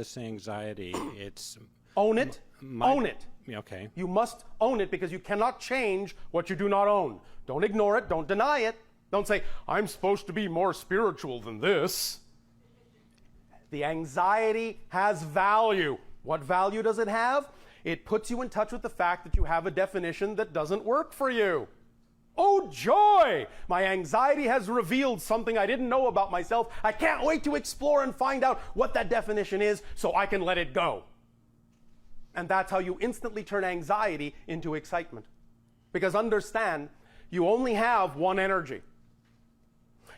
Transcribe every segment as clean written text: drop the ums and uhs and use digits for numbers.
this anxiety, it's... Own it. Own it. Okay. You must own it because you cannot change what you do not own. Don't ignore it. Don't deny it. Don't say, I'm supposed to be more spiritual than this. The anxiety has value. What value does it have? It puts you in touch with the fact that you have a definition that doesn't work for you. Oh, joy! My anxiety has revealed something I didn't know about myself. I can't wait to explore and find out what that definition is so I can let it go. And that's how you instantly turn anxiety into excitement. Because understand, you only have one energy.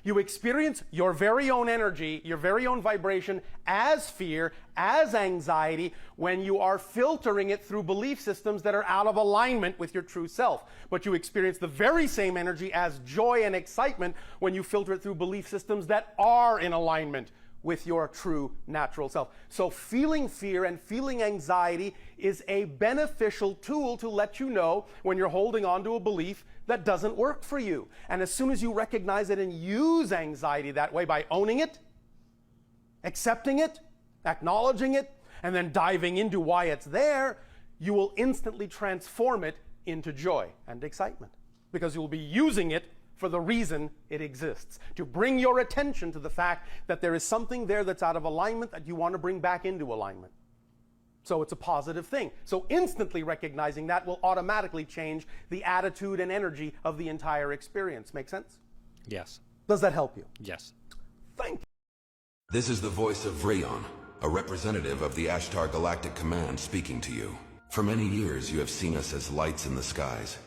You experience your very own energy, your very own vibration as fear, as anxiety, when you are filtering it through belief systems that are out of alignment with your true self. But you experience the very same energy as joy and excitement when you filter it through belief systems that are in alignment with your true natural self. So feeling fear and feeling anxiety is a beneficial tool to let you know when you're holding on to a belief that doesn't work for you. And as soon as you recognize it and use anxiety that way by owning it, accepting it, acknowledging it, and then diving into why it's there, you will instantly transform it into joy and excitement. Because you will be using it for the reason it exists, to bring your attention to the fact that there is something there that's out of alignment that you want to bring back into alignment. So it's a positive thing. So instantly recognizing that will automatically change the attitude and energy of the entire experience. Make sense? Yes. Does that help you? Yes. Thank you. This is the voice of Rayon, a representative of the Ashtar Galactic Command speaking to you. For many years you have seen us as lights in the skies.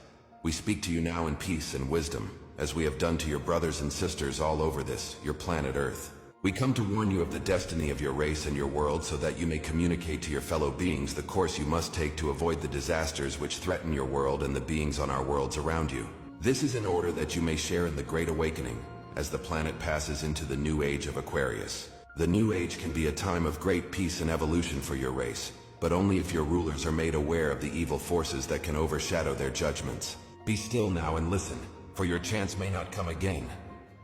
We speak to you now in peace and wisdom, as we have done to your brothers and sisters all over this, your planet Earth. We come to warn you of the destiny of your race and your world so that you may communicate to your fellow beings the course you must take to avoid the disasters which threaten your world and the beings on our worlds around you. This is in order that you may share in the Great Awakening as the planet passes into the New Age of Aquarius. The New Age can be a time of great peace and evolution for your race, but only if your rulers are made aware of the evil forces that can overshadow their judgments. Be still now and listen, for your chance may not come again.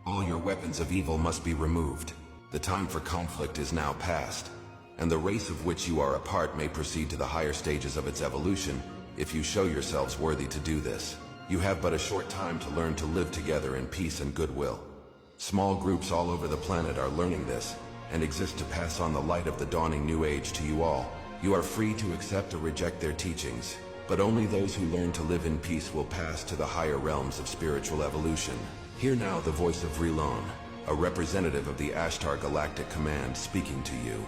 All your weapons of evil must be removed. The time for conflict is now past, and the race of which you are a part may proceed to the higher stages of its evolution if you show yourselves worthy to do this. You have but a short time to learn to live together in peace and goodwill. Small groups all over the planet are learning this, and exist to pass on the light of the dawning New Age to you all. You are free to accept or reject their teachings, but only those who learn to live in peace will pass to the higher realms of spiritual evolution. Hear now the voice of Rilon, a representative of the Ashtar Galactic Command speaking to you.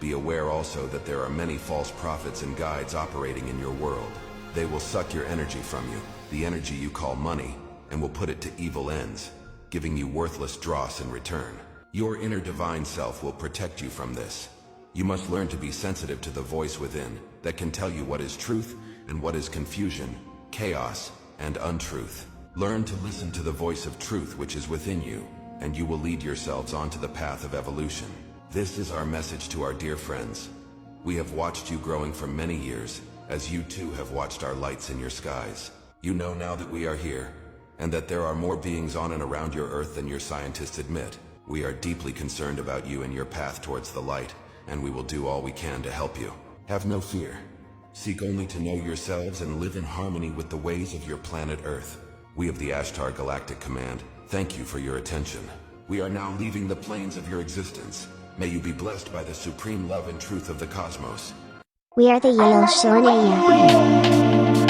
Be aware also that there are many false prophets and guides operating in your world. They will suck your energy from you, the energy you call money, and will put it to evil ends, giving you worthless dross in return. Your inner divine self will protect you from this. You must learn to be sensitive to the voice within that can tell you what is truth and what is confusion, chaos, and untruth. Learn to listen to the voice of truth which is within you, and you will lead yourselves onto the path of evolution. This is our message to our dear friends. We have watched you growing for many years, as you too have watched our lights in your skies. You know now that we are here, and that there are more beings on and around your Earth than your scientists admit. We are deeply concerned about you and your path towards the light, and we will do all we can to help you. Have no fear. Seek only to know yourselves and live in harmony with the ways of your planet Earth. We of the Ashtar Galactic Command thank you for your attention. We are now leaving the planes of your existence. May you be blessed by the supreme love and truth of the cosmos. We are the Yellow Soleil.